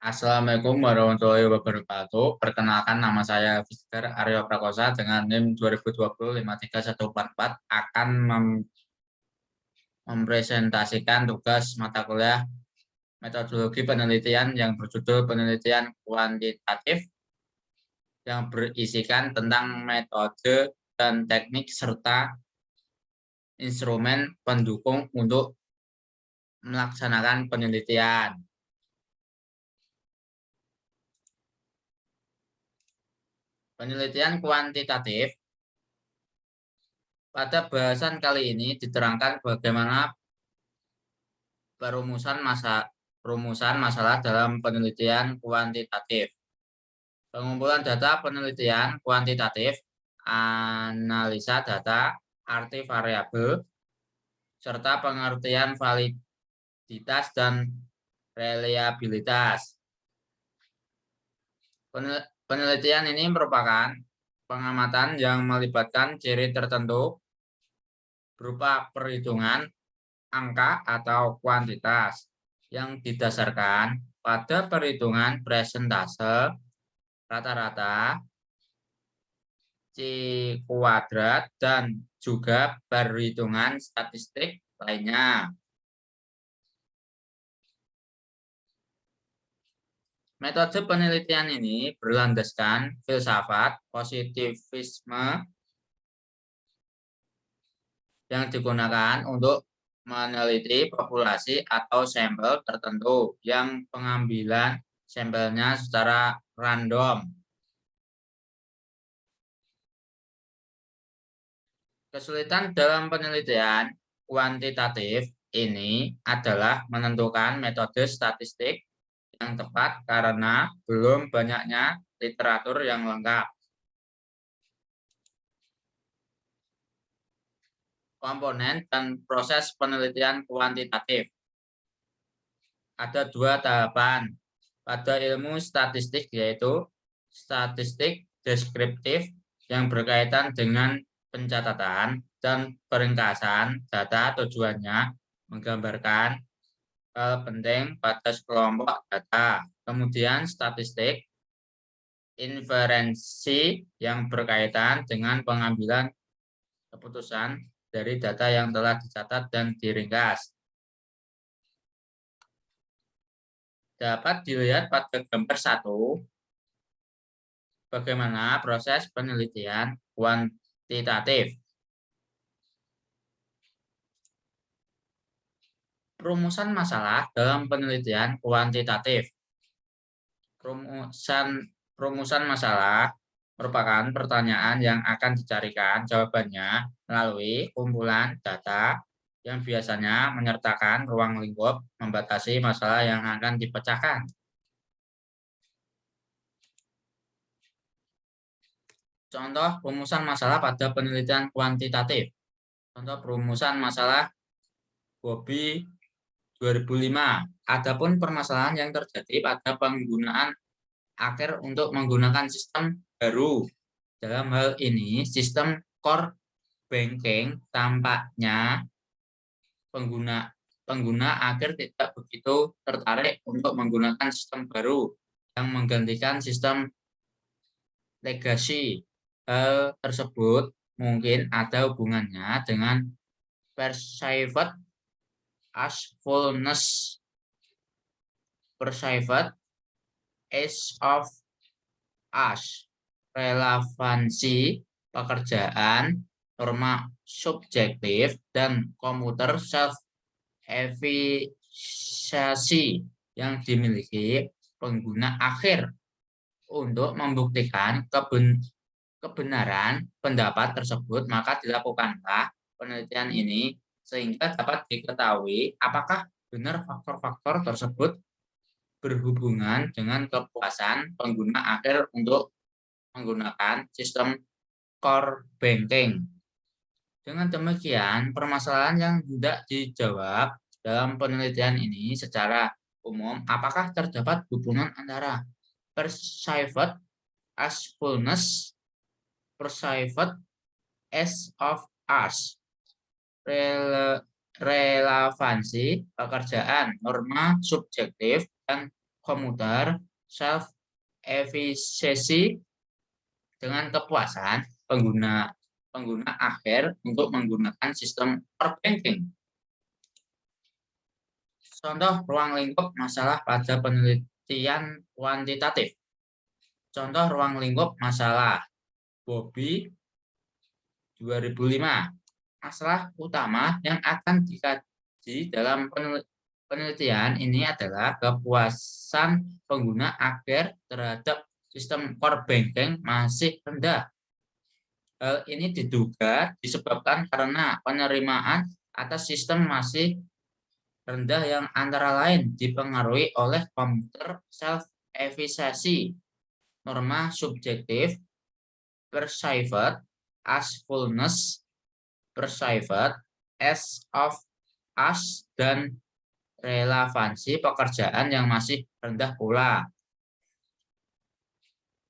Assalamualaikum warahmatullahi wabarakatuh. Perkenalkan, nama saya Fisker Aryo Prakosa dengan NIM 2020-53144 akan mempresentasikan tugas mata kuliah metodologi penelitian yang berjudul penelitian kuantitatif yang berisikan tentang metode dan teknik serta instrumen pendukung untuk melaksanakan penelitian. Penelitian kuantitatif pada bahasan kali ini diterangkan bagaimana rumusan masalah dalam penelitian kuantitatif. Pengumpulan data penelitian kuantitatif, analisa data, arti variabel, serta pengertian validitas dan reliabilitas. Penelitian ini merupakan pengamatan yang melibatkan ciri tertentu berupa perhitungan angka atau kuantitas yang didasarkan pada perhitungan presentase, rata-rata, C kuadrat, dan juga perhitungan statistik lainnya. Metode penelitian ini berlandaskan filsafat positivisme yang digunakan untuk meneliti populasi atau sampel tertentu yang pengambilan sampelnya secara random. Kesulitan dalam penelitian kuantitatif ini adalah menentukan metode statistik yang tepat karena belum banyaknya literatur yang lengkap. Komponen dan proses penelitian kuantitatif. Ada dua tahapan pada ilmu statistik, yaitu statistik deskriptif yang berkaitan dengan pencatatan dan peringkasan data, tujuannya menggambarkan hal penting pada sekelompok data. Kemudian statistik inferensi yang berkaitan dengan pengambilan keputusan dari data yang telah dicatat dan diringkas. Dapat dilihat pada gambar 1 bagaimana proses penelitian kuantitatif. Rumusan masalah dalam penelitian kuantitatif. Rumusan masalah merupakan pertanyaan yang akan dicarikan jawabannya melalui kumpulan data yang biasanya menyertakan ruang lingkup membatasi masalah yang akan dipecahkan. Contoh rumusan masalah pada penelitian kuantitatif. Contoh rumusan masalah Bobby 2005. Adapun permasalahan yang terjadi pada penggunaan akhir untuk menggunakan sistem baru. Dalam hal ini, sistem core banking tampaknya pengguna akhir tidak begitu tertarik untuk menggunakan sistem baru yang menggantikan sistem legacy. Hal tersebut mungkin ada hubungannya dengan perceived usefulness, perceived ease of use, relevansi pekerjaan, norma subjektif, dan komputer self-efficacy yang dimiliki pengguna akhir untuk membuktikan kebenaran pendapat tersebut, maka dilakukanlah penelitian ini sehingga dapat diketahui apakah benar faktor-faktor tersebut berhubungan dengan kepuasan pengguna akhir untuk menggunakan sistem core banking. Dengan demikian, permasalahan yang hendak dijawab dalam penelitian ini secara umum, apakah terdapat hubungan antara perceived usefulness, perceived ease of use, relevansi pekerjaan, norma subjektif, dan komuter self efficacy dengan kepuasan pengguna akhir untuk menggunakan sistem core banking. Contoh ruang lingkup masalah pada penelitian kuantitatif. Contoh ruang lingkup masalah Bobby 2005. Masalah utama yang akan dikaji dalam penelitian ini adalah kepuasan pengguna akhir terhadap sistem core banking masih rendah. Hal ini diduga disebabkan karena penerimaan atas sistem masih rendah yang antara lain dipengaruhi oleh komputer self-efficacy, norma subjektif, perceived as fullness, perceived as of us, dan relevansi pekerjaan yang masih rendah pula.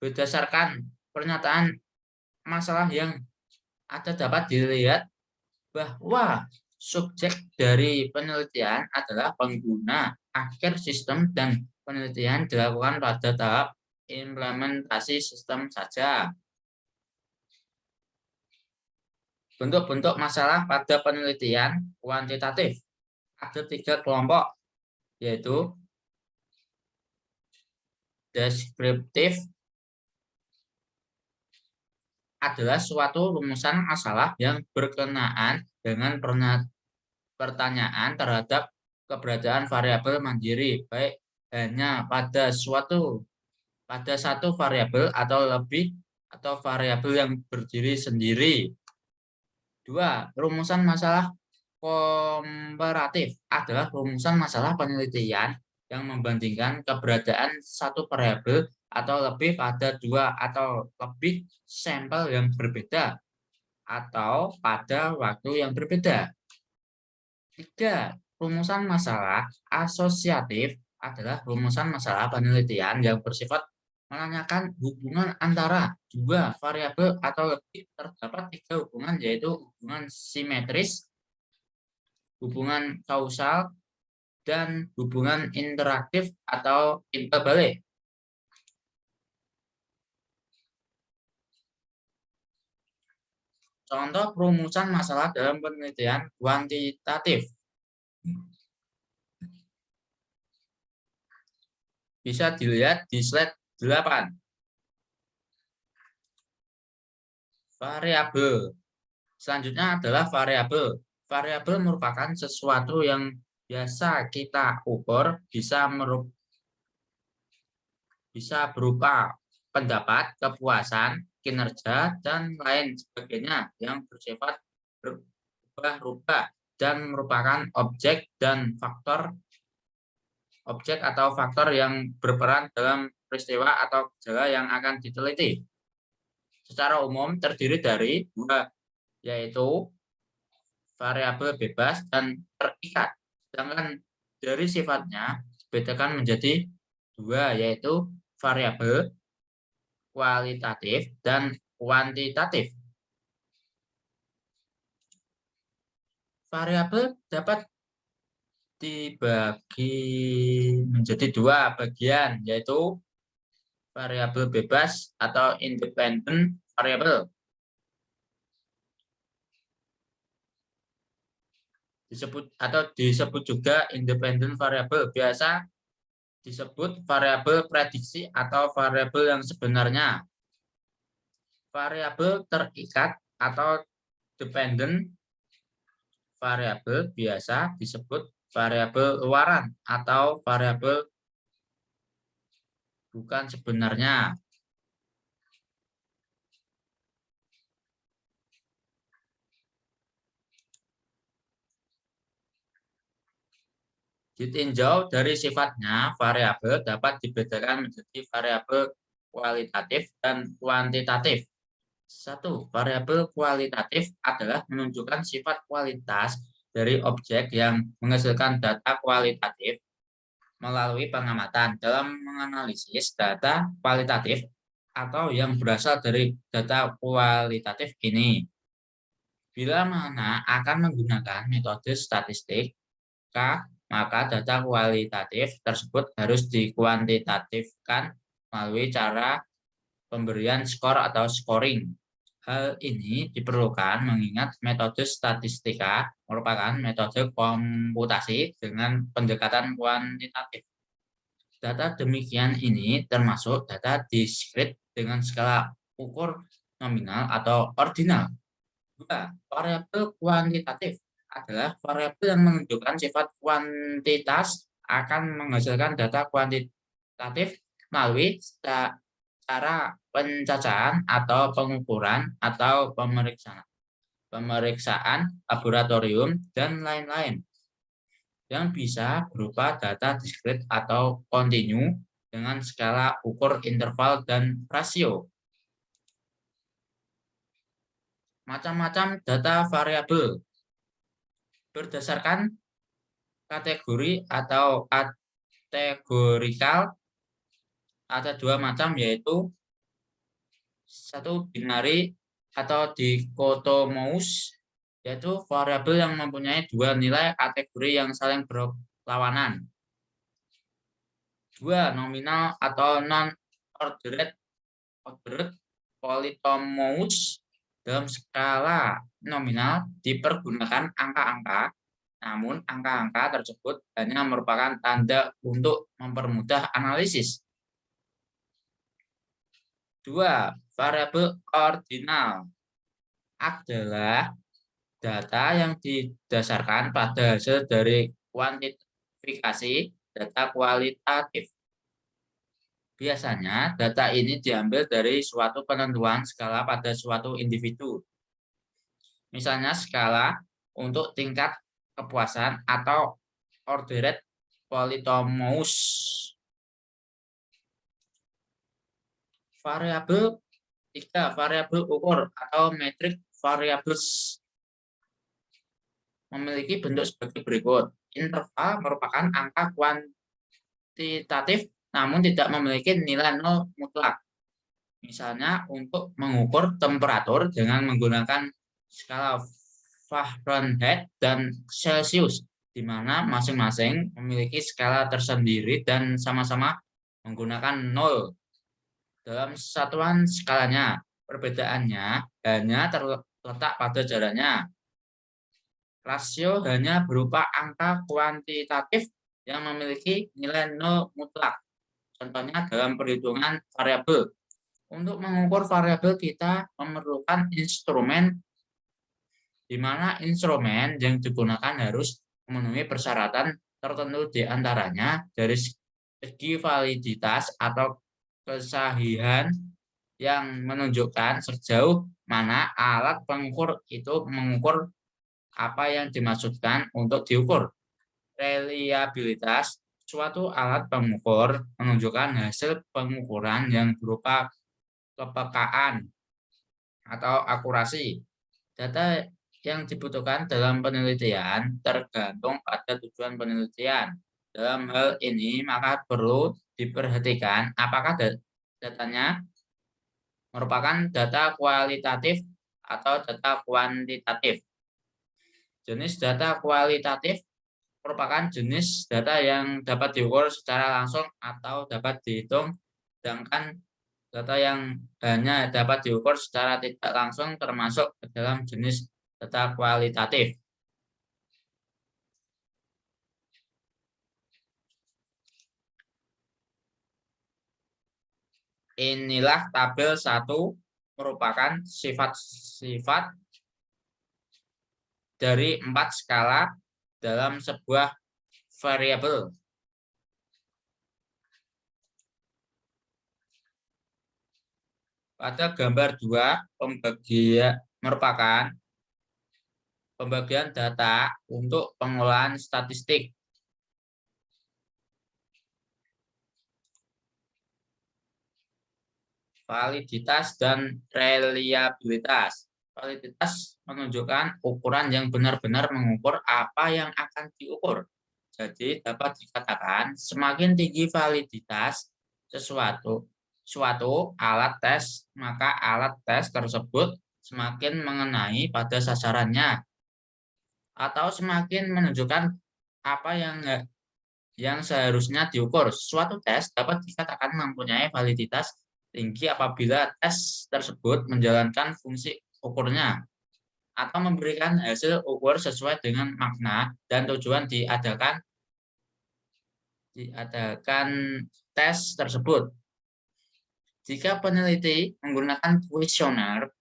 Berdasarkan pernyataan masalah yang ada dapat dilihat bahwa subjek dari penelitian adalah pengguna akhir sistem dan penelitian dilakukan pada tahap implementasi sistem saja. Bentuk-bentuk masalah pada penelitian kuantitatif. Ada 3 kelompok, yaitu deskriptif adalah suatu rumusan masalah yang berkenaan dengan pertanyaan terhadap keberadaan variabel mandiri, baik hanya pada satu variabel atau lebih, atau variabel yang berdiri sendiri. 2. Rumusan masalah komparatif adalah rumusan masalah penelitian yang membandingkan keberadaan satu variabel atau lebih pada 2 atau lebih sampel yang berbeda atau pada waktu yang berbeda. 3. Rumusan masalah asosiatif adalah rumusan masalah penelitian yang bersifat menanyakan hubungan antara 2 variabel atau lebih. Terdapat 3 hubungan, yaitu hubungan simetris, hubungan kausal, dan hubungan interaktif atau interbalik. Contoh rumusan masalah dalam penelitian kuantitatif. Bisa dilihat di slide 8. Variabel. Selanjutnya adalah variabel. Variabel merupakan sesuatu yang biasa kita ukur, bisa berupa pendapat, kepuasan, kinerja, dan lain sebagainya yang bersifat berubah-ubah dan merupakan objek atau faktor yang berperan dalam peristiwa atau gejala yang akan diteliti. Secara umum terdiri dari 2, yaitu variabel bebas dan terikat. Sedangkan dari sifatnya dibedakan menjadi 2, yaitu variabel kualitatif dan kuantitatif. Variabel dapat dibagi menjadi 2 bagian, yaitu variabel bebas atau independent variable. Disebut juga independent variable. Biasa disebut variabel prediksi atau variabel yang sebenarnya. Variabel terikat atau dependent variabel biasa disebut variabel luaran atau variabel bukan sebenarnya. Ditinjau dari sifatnya, variabel dapat dibedakan menjadi variabel kualitatif dan kuantitatif. 1. Variabel kualitatif adalah menunjukkan sifat kualitas dari objek yang menghasilkan data kualitatif melalui pengamatan. Dalam menganalisis data kualitatif atau yang berasal dari data kualitatif ini, bila mana akan menggunakan metode statistik, K, maka data kualitatif tersebut harus dikuantitatifkan melalui cara pemberian skor atau scoring. Hal ini diperlukan mengingat metode statistika merupakan metode komputasi dengan pendekatan kuantitatif. Data demikian ini termasuk data diskrit dengan skala ukur nominal atau ordinal. Dua, variabel kuantitatif adalah variabel yang menunjukkan sifat kuantitas akan menghasilkan data kuantitatif melalui cara pencacahan atau pengukuran atau pemeriksaan laboratorium dan lain-lain yang bisa berupa data diskrit atau kontinu dengan skala ukur interval dan rasio. Macam-macam data variabel berdasarkan kategori atau kategorikal ada dua macam, yaitu satu binary atau dikotomous, yaitu variabel yang mempunyai dua nilai kategori yang saling berlawanan. Dua, nominal atau non-ordered polytomous. Dalam skala nominal dipergunakan angka-angka, namun angka-angka tersebut hanya merupakan tanda untuk mempermudah analisis. Dua, variabel ordinal adalah data yang didasarkan pada hasil dari kuantifikasi data kualitatif. Biasanya, data ini diambil dari suatu penentuan skala pada suatu individu. Misalnya skala untuk tingkat kepuasan atau ordered polytomous. Variabel 3, variabel ukur atau metric variables memiliki bentuk sebagai berikut. Interval merupakan angka kuantitatif namun tidak memiliki nilai nol mutlak. Misalnya untuk mengukur temperatur dengan menggunakan skala Fahrenheit dan Celsius, di mana masing-masing memiliki skala tersendiri dan sama-sama menggunakan 0 dalam satuan skalanya. Perbedaannya hanya terletak pada jaraknya. Rasio hanya berupa angka kuantitatif yang memiliki nilai 0 mutlak. Contohnya dalam perhitungan variabel. Untuk mengukur variabel kita memerlukan instrumen, di mana instrumen yang digunakan harus memenuhi persyaratan tertentu, di antaranya dari segi validitas atau kesahihan yang menunjukkan sejauh mana alat pengukur itu mengukur apa yang dimaksudkan untuk diukur. Reliabilitas suatu alat pengukur menunjukkan hasil pengukuran yang berupa kepekaan atau akurasi. Data yang dibutuhkan dalam penelitian tergantung pada tujuan penelitian. Dalam hal ini, maka perlu diperhatikan apakah datanya merupakan data kualitatif atau data kuantitatif. Jenis data kualitatif merupakan jenis data yang dapat diukur secara langsung atau dapat dihitung, sedangkan data yang hanya dapat diukur secara tidak langsung termasuk ke dalam jenis data kualitatif. Inilah tabel 1 merupakan sifat-sifat dari 4 skala dalam sebuah variabel. Pada gambar 2, merupakan pembagian data untuk pengolahan statistik. Validitas dan reliabilitas. Validitas menunjukkan ukuran yang benar-benar mengukur apa yang akan diukur. Jadi dapat dikatakan semakin tinggi validitas suatu alat tes, maka alat tes tersebut semakin mengenai pada sasarannya atau semakin menunjukkan apa yang seharusnya diukur. Suatu tes dapat dikatakan mempunyai validitas tinggi apabila tes tersebut menjalankan fungsi ukurnya atau memberikan hasil ukur sesuai dengan makna dan tujuan diadakan tes tersebut. Jika peneliti menggunakan kuesioner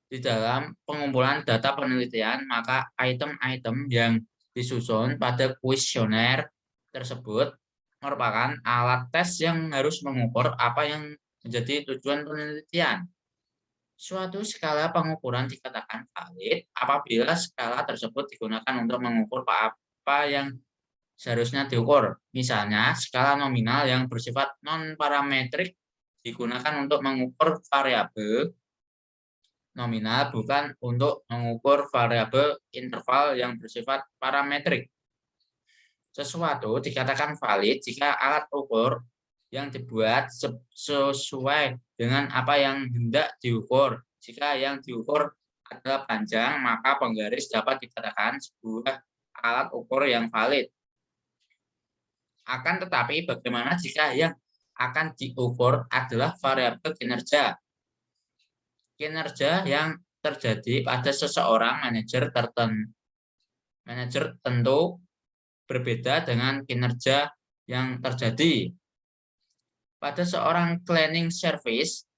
di dalam pengumpulan data penelitian, maka item-item yang disusun pada kuesioner tersebut merupakan alat tes yang harus mengukur apa yang menjadi tujuan penelitian. Suatu skala pengukuran dikatakan valid apabila skala tersebut digunakan untuk mengukur apa yang seharusnya diukur. Misalnya, skala nominal yang bersifat non-parametrik digunakan untuk mengukur variabel nominal, bukan untuk mengukur variabel interval yang bersifat parametrik. Sesuatu dikatakan valid jika alat ukur yang dibuat sesuai dengan apa yang hendak diukur. Jika yang diukur adalah panjang, maka penggaris dapat dikatakan sebuah alat ukur yang valid. Akan tetapi, bagaimana jika yang akan diukur adalah variabel kinerja? Kinerja yang terjadi pada seseorang manajer tentu berbeda dengan kinerja yang terjadi pada seorang cleaning service.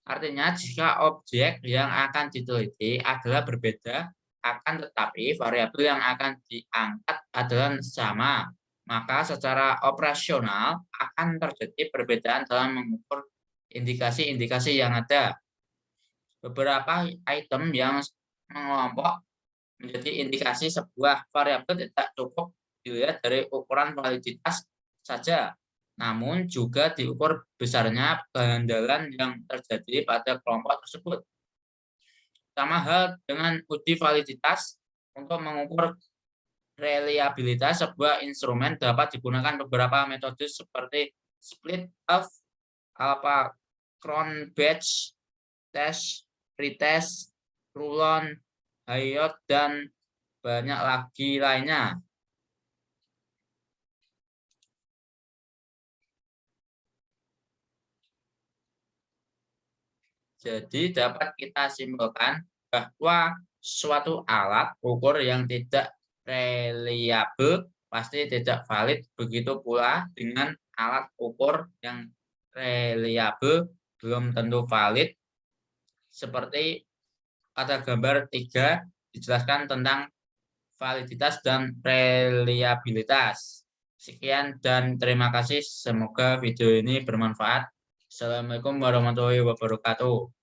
Artinya, jika objek yang akan diteliti adalah berbeda, akan tetapi variabel yang akan diangkat adalah sama, maka secara operasional akan terjadi perbedaan dalam mengukur indikasi-indikasi yang ada. Beberapa item yang mengelompok menjadi indikasi sebuah variabel tidak cukup dilihat dari ukuran validitas saja, namun juga diukur besarnya kehandalan yang terjadi pada kelompok tersebut. Sama hal dengan uji validitas. Untuk mengukur reliabilitas sebuah instrumen dapat digunakan beberapa metode seperti split off, alpha Cron-Batch test, pretest, rulon, Hayot, dan banyak lagi lainnya. Jadi dapat kita simpulkan bahwa suatu alat ukur yang tidak reliable pasti tidak valid. Begitu pula dengan alat ukur yang reliable belum tentu valid. Seperti pada gambar 3 dijelaskan tentang validitas dan reliabilitas. Sekian dan terima kasih. Semoga video ini bermanfaat. Assalamualaikum warahmatullahi wabarakatuh.